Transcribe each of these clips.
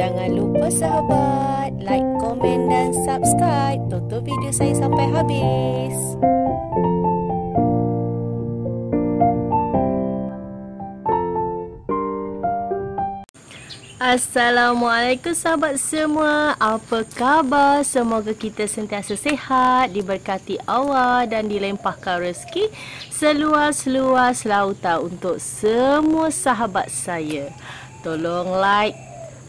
Jangan lupa sahabat, like, komen dan subscribe. Tonton video saya sampai habis. Assalamualaikum sahabat semua. Apa khabar? Semoga kita sentiasa sihat, diberkati Allah dan dilempahkan rezeki seluas-luas lautan untuk semua sahabat saya. Tolong like,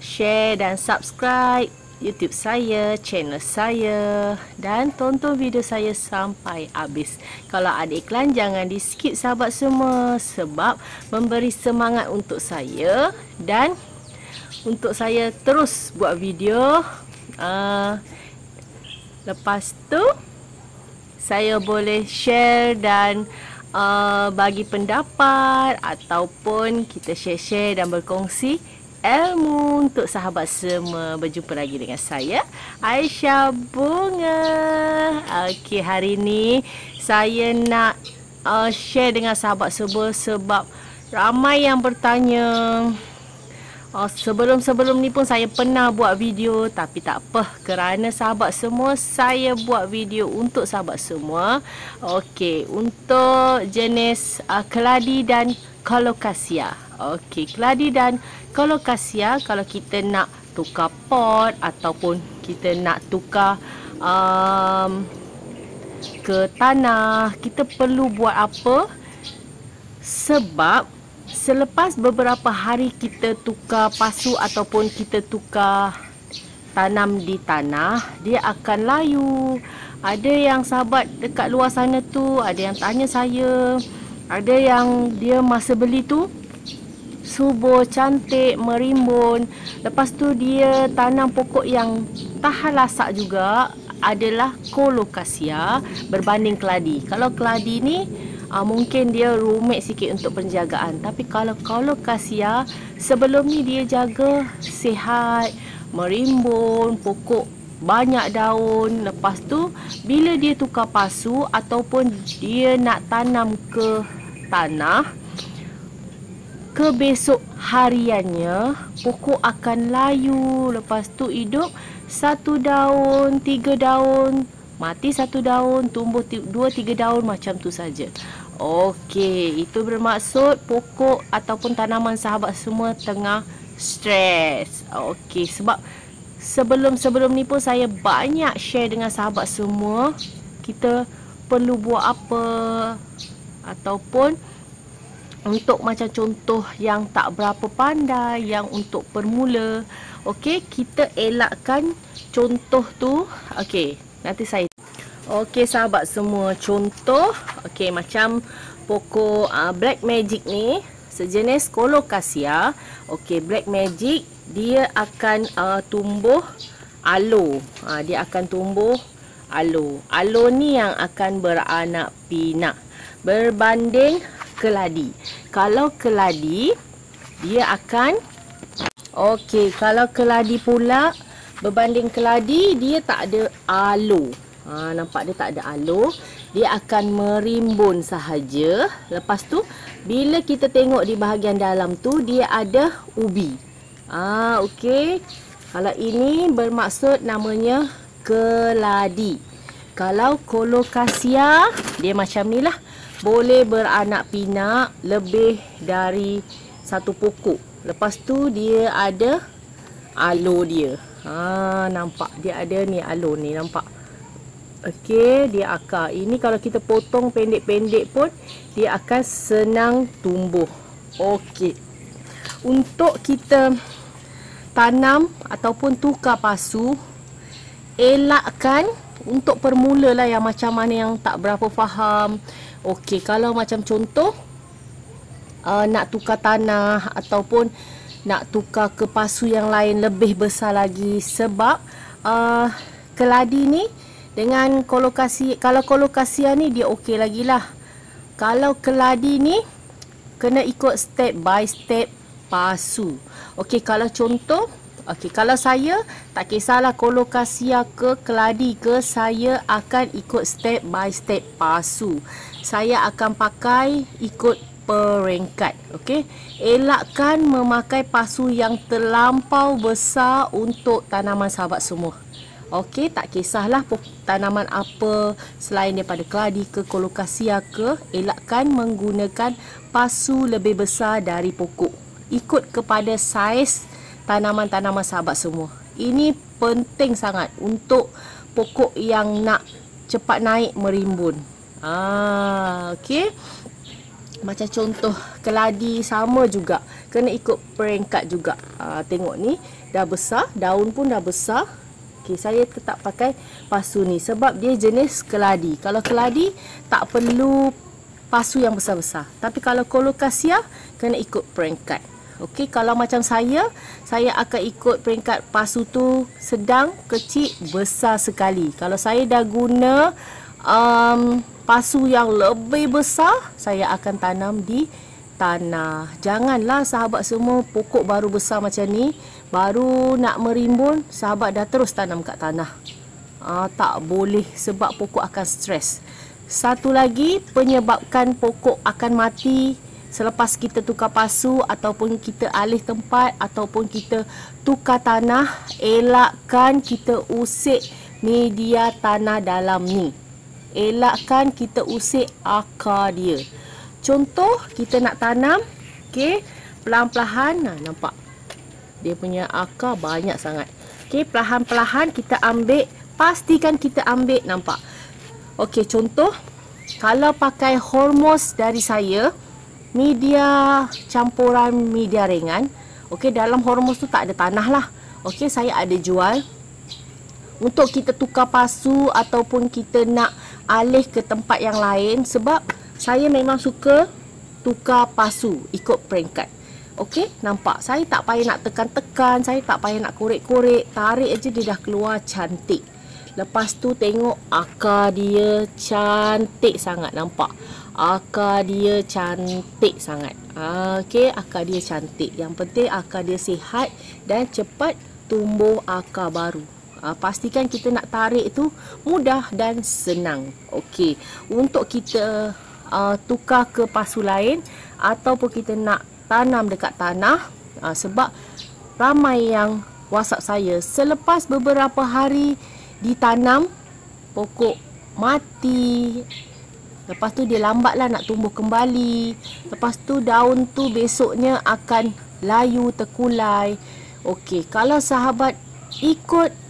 share dan subscribe YouTube saya, channel saya, dan tonton video saya sampai habis. Kalau ada iklan jangan di skip sahabat semua, sebab memberi semangat untuk saya dan untuk saya terus buat video. Lepas tu saya boleh share dan bagi pendapat, ataupun kita share-share dan berkongsi ilmu untuk sahabat semua. Berjumpa lagi dengan saya, Aisyah Bunga. Okey, hari ni saya nak share dengan sahabat semua sebab ramai yang bertanya. Sebelum ni pun saya pernah buat video, tapi tak apa, kerana sahabat semua saya buat video untuk sahabat semua. Okey, untuk jenis keladi dan colocasia. Okey, keladi dan colocasia, kalau kita nak tukar pot ataupun kita nak tukar ke tanah, kita perlu buat apa? Sebab selepas beberapa hari kita tukar pasu ataupun kita tukar tanam di tanah, dia akan layu. Ada yang sahabat dekat luar sana tu, ada yang tanya saya, ada yang dia masa beli tu subur, cantik, merimbun. Lepas tu dia tanam pokok yang tahan lasak juga, adalah colocasia berbanding keladi. Kalau keladi ni mungkin dia rumit sikit untuk penjagaan, tapi kalau colocasia sebelum ni dia jaga sihat, merimbun, pokok banyak daun. Lepas tu bila dia tukar pasu ataupun dia nak tanam ke tanah, kebesok hariannya pokok akan layu. Lepas tu hidup 1 daun, 3 daun, mati 1 daun, tumbuh 2-3 daun, macam tu saja. Okey, itu bermaksud pokok ataupun tanaman sahabat semua tengah stres. Okey, sebab sebelum ni pun saya banyak share dengan sahabat semua, kita perlu buat apa, ataupun untuk macam contoh yang tak berapa pandai, yang untuk permula. Okey, kita elakkan contoh tu. Okey, nanti saya. Okey sahabat semua, contoh okey macam pokok black magic ni, sejenis colocasia. Okey, black magic dia akan tumbuh aloe. Dia akan tumbuh aloe. Aloe ni yang akan beranak pinak berbanding keladi. Kalau keladi dia akan kalau keladi pula berbanding keladi, dia tak ada aloe. Nampak dia tak ada aloe, dia akan merimbun sahaja. Lepas tu bila kita tengok di bahagian dalam tu, dia ada ubi. Okey. Kalau ini bermaksud namanya keladi. Kalau colocasia dia macam ni lah, boleh beranak pinak lebih dari 1 pokok. Lepas tu dia ada aloe dia. Nampak dia ada ni aloe ni, nampak. Okey, dia akar. Ini kalau kita potong pendek-pendek pun dia akan senang tumbuh. Okey. Untuk kita tanam ataupun tukar pasu, elakkan untuk permula lah, yang macam mana yang tak berapa faham. Okey, kalau macam contoh nak tukar tanah ataupun nak tukar ke pasu yang lain lebih besar lagi, sebab keladi ni dengan colocasia, kalau colocasia ni dia okey lagi lah. Kalau keladi ni kena ikut step by step pasu. Okey, kalau contoh, kalau saya tak kisahlah colocasia ke keladi ke, saya akan ikut step by step pasu. Saya akan pakai ikut peringkat. Okey, elakkan memakai pasu yang terlampau besar untuk tanaman sahabat semua. Okey, tak kisahlah tanaman apa selain daripada keladi ke colocasia ke, elakkan menggunakan pasu lebih besar dari pokok. Ikut kepada saiz tanaman-tanaman sahabat semua. Ini penting sangat untuk pokok yang nak cepat naik merimbun. Okey. Macam contoh keladi sama juga, kena ikut peringkat juga. Tengok ni dah besar, daun pun dah besar. Okey, saya tetap pakai pasu ni sebab dia jenis keladi. Kalau keladi tak perlu pasu yang besar-besar. Tapi kalau colocasia kena ikut peringkat. Okey, kalau macam saya akan ikut peringkat pasu tu sedang, kecil, besar sekali. Kalau saya dah guna pasu yang lebih besar, saya akan tanam di tanah. Janganlah sahabat semua pokok baru besar macam ni, baru nak merimbun, sahabat dah terus tanam kat tanah. Tak boleh sebab pokok akan stres. Satu lagi penyebabkan pokok akan mati selepas kita tukar pasu ataupun kita alih tempat ataupun kita tukar tanah, elakkan kita usik media tanah dalam ni. Elakkan kita usik akar dia. Contoh kita nak tanam, okey, perlahan-lahan, nampak dia punya akar banyak sangat. Okey, perlahan-lahan kita ambil, pastikan kita ambil, nampak. Okey, contoh kalau pakai hormos dari saya, media campuran media ringan. Okey, dalam hormos tu tak ada tanah lah. Okey, saya ada jual. Untuk kita tukar pasu ataupun kita nak alih ke tempat yang lain, sebab saya memang suka tukar pasu ikut peringkat. Okey, nampak? Saya tak payah nak tekan-tekan, saya tak payah nak korek-korek, tarik aja dia dah keluar cantik. Lepas tu tengok akar dia cantik sangat, nampak? Akar dia cantik sangat. Okey, akar dia cantik. Yang penting akar dia sihat dan cepat tumbuh akar baru. Pastikan kita nak tarik tu mudah dan senang. Okey, untuk kita tukar ke pasu lain ataupun kita nak tanam dekat tanah, sebab ramai yang WhatsApp saya selepas beberapa hari ditanam pokok mati, lepas tu dia lambatlah nak tumbuh kembali, lepas tu daun tu besoknya akan layu terkulai. Okey, kalau sahabat ikut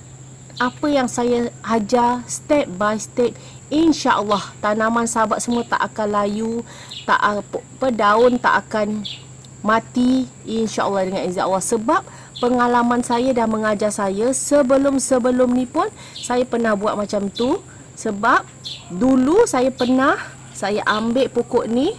apa yang saya ajar step by step, insya-Allah tanaman sahabat semua tak akan layu, tak daun tak akan mati, insya-Allah dengan izin Allah. Sebab pengalaman saya dah mengajar saya, sebelum ni pun saya pernah buat macam tu. Sebab dulu saya ambil pokok ni,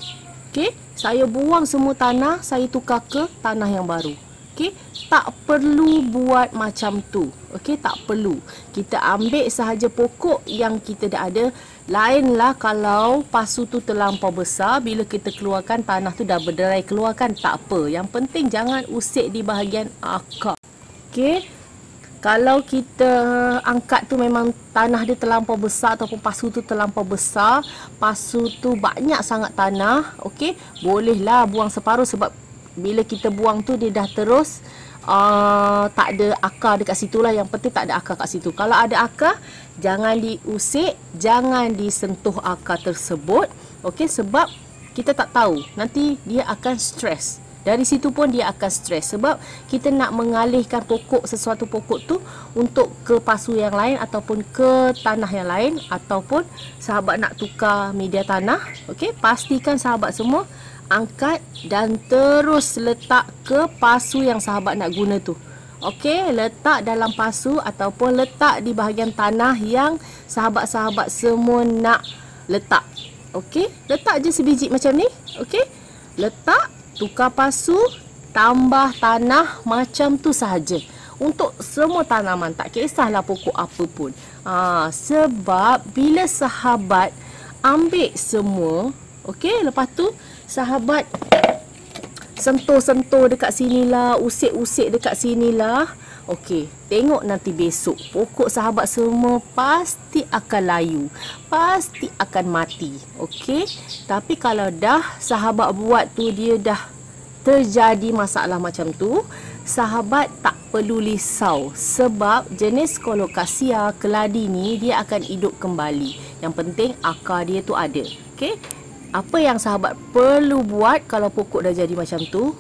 okey, saya buang semua tanah, saya tukar ke tanah yang baru. Okey, tak perlu buat macam tu. Okey, tak perlu. Kita ambil sahaja pokok yang kita dah ada. Lainlah kalau pasu tu terlampau besar, bila kita keluarkan tanah tu dah berderai, keluarkan, tak apa. Yang penting jangan usik di bahagian akar. Okey, kalau kita angkat tu memang tanah dia terlampau besar ataupun pasu tu terlampau besar, pasu tu banyak sangat tanah, okey, bolehlah buang separuh sebab bila kita buang tu dia dah terus tak ada akar dekat situ lah. Yang penting tak ada akar kat situ. Kalau ada akar, jangan diusik, jangan disentuh akar tersebut. Okey, sebab kita tak tahu nanti dia akan stres. Dari situ pun dia akan stres sebab kita nak mengalihkan sesuatu pokok tu untuk ke pasu yang lain ataupun ke tanah yang lain, ataupun sahabat nak tukar media tanah. Okey, pastikan sahabat semua angkat dan terus letak ke pasu yang sahabat nak guna tu. Okey, letak dalam pasu ataupun letak di bahagian tanah yang sahabat-sahabat semua nak letak. Okey, letak je sebiji macam ni. Okey, letak, tukar pasu, tambah tanah, macam tu sahaja. Untuk semua tanaman, tak kisahlah pokok apa pun. Sebab bila sahabat ambil semua, okey, lepas tu sahabat sentuh-sentuh dekat sinilah, usik-usik dekat sinilah, Okey, tengok nanti besok pokok sahabat semua pasti akan layu, pasti akan mati. Okey, tapi kalau dah sahabat buat tu dia dah terjadi masalah macam tu, sahabat tak perlu risau sebab jenis Colocasia keladi ni dia akan hidup kembali. Yang penting akar dia tu ada. Okey, apa yang sahabat perlu buat kalau pokok dah jadi macam tu?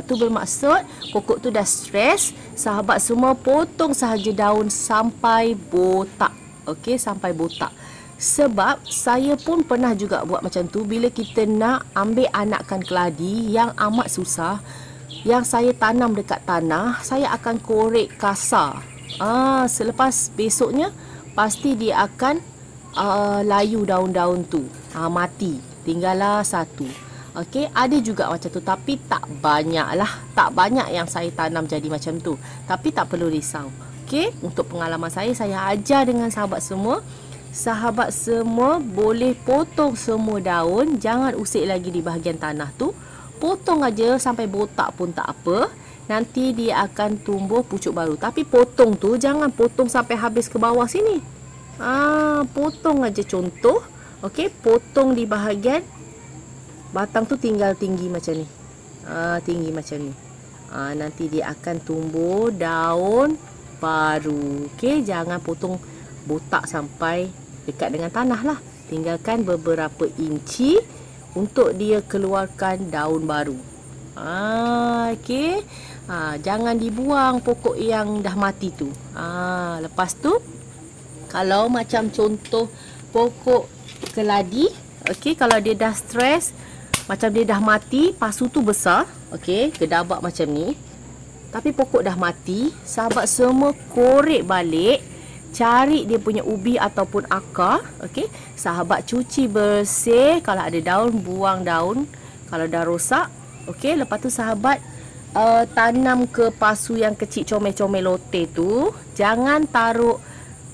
Tu bermaksud pokok tu dah stres, sahabat semua potong sahaja daun sampai botak. Okey, sampai botak. Sebab saya pun pernah juga buat macam tu bila kita nak ambil anakan keladi yang amat susah, yang saya tanam dekat tanah, saya akan korek kasar. Selepas besoknya pasti dia akan layu daun-daun tu. Mati. Tinggallah satu. Okey, ada juga macam tu tapi tak banyak lah. Tak banyak yang saya tanam jadi macam tu. Tapi tak perlu risau. Okey, untuk pengalaman saya ajar dengan sahabat semua. Sahabat semua boleh potong semua daun. Jangan usik lagi di bahagian tanah tu. Potong aja sampai botak pun tak apa. Nanti dia akan tumbuh pucuk baru. Tapi potong tu jangan potong sampai habis ke bawah sini. Potong aja contoh. Okey, potong di bahagian batang tu tinggal tinggi macam ni. Tinggi macam ni. Nanti dia akan tumbuh daun baru. Okey, jangan potong botak sampai dekat dengan tanah lah. Tinggalkan beberapa inci untuk dia keluarkan daun baru. Okey. Jangan dibuang pokok yang dah mati tu. Lepas tu kalau macam contoh pokok keladi, okey, kalau dia dah stres, macam dia dah mati, pasu tu besar, okey, gedabak macam ni. Tapi pokok dah mati, sahabat semua korek balik, cari dia punya ubi ataupun akar, okey. Sahabat cuci bersih, kalau ada daun buang daun, kalau dah rosak, okey. Lepas tu sahabat tanam ke pasu yang kecil comel-comel lote tu. Jangan taruh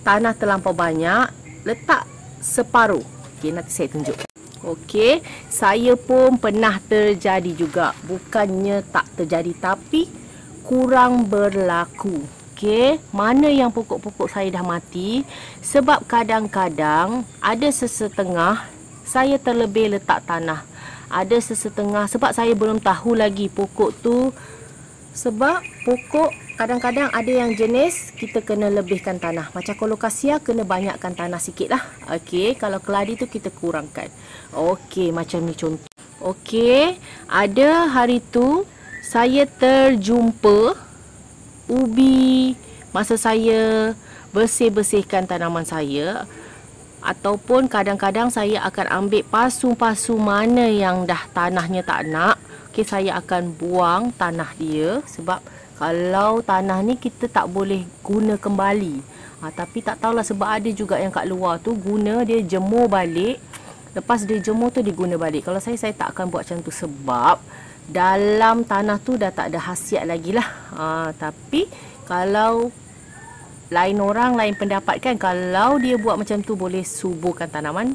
tanah terlampau banyak, letak separuh. Okey, nanti saya tunjuk. Okey, saya pun pernah terjadi juga. Bukannya tak terjadi tapi kurang berlaku. Okey, mana yang pokok-pokok saya dah mati sebab kadang-kadang ada sesetengah saya terlebih letak tanah. Ada sesetengah sebab saya belum tahu lagi pokok tu. Sebab pokok kadang-kadang ada yang jenis kita kena lebihkan tanah. Macam Colocasia kena banyakkan tanah sikit lah. Okey, kalau keladi tu kita kurangkan. Okey, macam ni contoh. Okey, ada hari tu saya terjumpa ubi masa saya bersih-bersihkan tanaman saya. Ataupun kadang-kadang saya akan ambil pasu-pasu mana yang dah tanahnya tak nak. Okey, saya akan buang tanah dia sebab kalau tanah ni kita tak boleh guna kembali. Tapi tak tahulah sebab ada juga yang kat luar tu guna, dia jemur balik. Lepas dia jemur tu diguna balik. Kalau saya tak akan buat macam tu sebab dalam tanah tu dah tak ada khasiat lagi lah. Tapi kalau lain orang, lain pendapat kan, kalau dia buat macam tu boleh suburkan tanaman,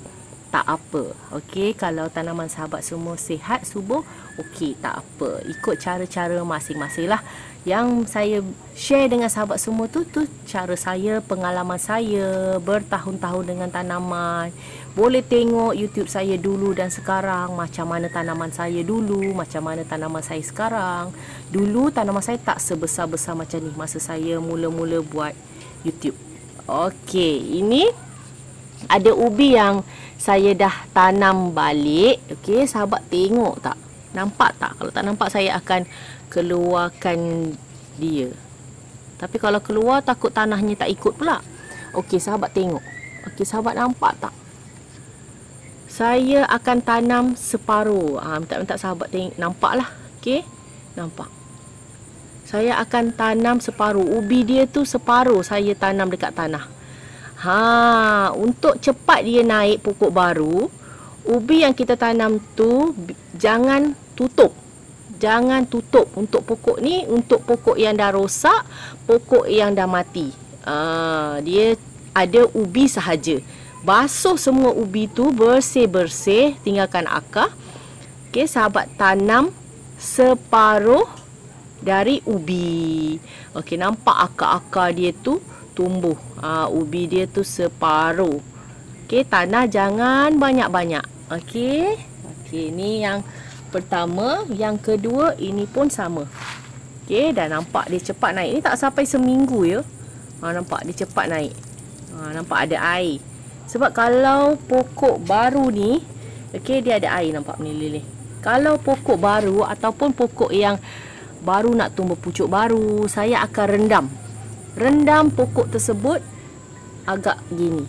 tak apa. Okey, kalau tanaman sahabat semua sihat, subur, okey, tak apa. Ikut cara-cara masing-masing lah. Yang saya share dengan sahabat semua tu cara saya, pengalaman saya bertahun-tahun dengan tanaman. Boleh tengok YouTube saya dulu dan sekarang, macam mana tanaman saya dulu, macam mana tanaman saya sekarang. Dulu tanaman saya tak sebesar-besar macam ni masa saya mula-mula buat YouTube. Okey, ini ada ubi yang saya dah tanam balik. Okey, sahabat tengok tak? Nampak tak? Kalau tak nampak saya akan keluarkan dia. Tapi kalau keluar takut tanahnya tak ikut pula. Okey, sahabat tengok. Okey, sahabat nampak tak? Saya akan tanam separuh. Minta sahabat tengok. Nampak lah. Okey, nampak. Saya akan tanam separuh. Ubi dia tu separuh saya tanam dekat tanah. Untuk cepat dia naik pokok baru, ubi yang kita tanam tu jangan tutup. Jangan tutup untuk pokok ni, untuk pokok yang dah rosak, pokok yang dah mati. Dia ada ubi sahaja. Basuh semua ubi tu bersih-bersih, tinggalkan akar. Okey, sahabat tanam separuh dari ubi. Okey, nampak akar-akar dia tu tumbuh. Ubi dia tu separuh. Okey, tanah jangan banyak-banyak. Okey. Okey, ni yang pertama. Yang kedua, ini pun sama. Okey, dah nampak dia cepat naik. Ni tak sampai seminggu ya. Nampak dia cepat naik. Nampak ada air. Sebab kalau pokok baru ni, okey, dia ada air, nampak meleleh. Kalau pokok baru ataupun pokok yang baru nak tumbuh pucuk baru, saya akan rendam. Rendam pokok tersebut agak gini.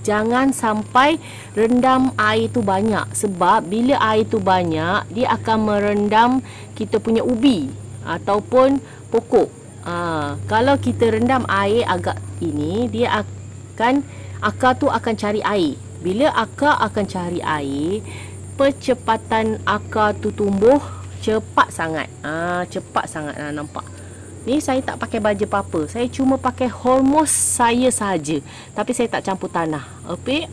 Jangan sampai rendam air tu banyak. Sebab bila air tu banyak, dia akan merendam kita punya ubi ataupun pokok. Kalau kita rendam air agak ini, dia akan, akar tu akan cari air. Bila akar akan cari air, percepatan akar tu tumbuh cepat sangat. Cepat sangat. Nampak. Ni saya tak pakai baja apa-apa. Saya cuma pakai hormos saya saja. Tapi saya tak campur tanah. Okey.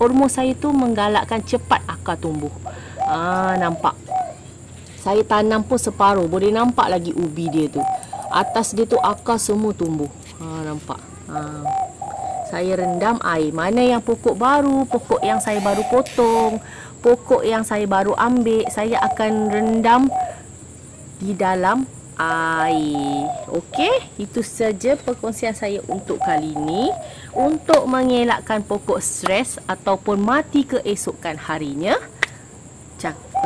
Hormos saya tu menggalakkan cepat akar tumbuh. Nampak. Saya tanam pun separuh. Boleh nampak lagi ubi dia tu. Atas dia tu akar semua tumbuh. Nampak. Saya rendam air. Mana yang pokok baru, pokok yang saya baru potong, pokok yang saya baru ambil, saya akan rendam di dalam air. Okey, itu saja perkongsian saya untuk kali ini. Untuk mengelakkan pokok stres ataupun mati keesokan harinya.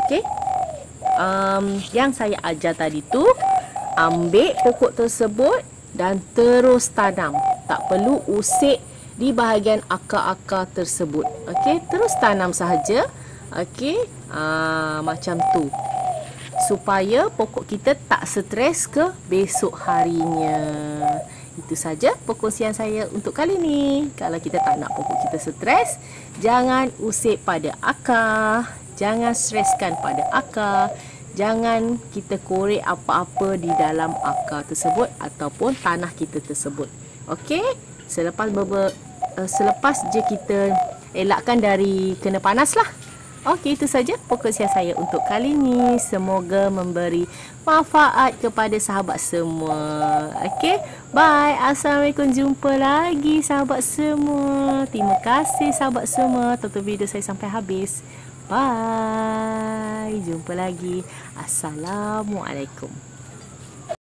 Okey. Yang saya ajar tadi tu, ambil pokok tersebut dan terus tanam. Tak perlu usik di bahagian akar-akar tersebut. Okey, terus tanam sahaja. Okey, macam tu. Supaya pokok kita tak stres ke besok harinya. Itu saja perkongsian saya untuk kali ni. Kalau kita tak nak pokok kita stres, jangan usik pada akar. Jangan streskan pada akar. Jangan kita korek apa-apa di dalam akar tersebut ataupun tanah kita tersebut. Okey? Selepas je kita elakkan dari kena panas lah. Okey, itu saja perkongsian saya untuk kali ini. Semoga memberi manfaat kepada sahabat semua. Okey, bye. Assalamualaikum. Jumpa lagi sahabat semua. Terima kasih sahabat semua tonton video saya sampai habis. Bye. Jumpa lagi. Assalamualaikum.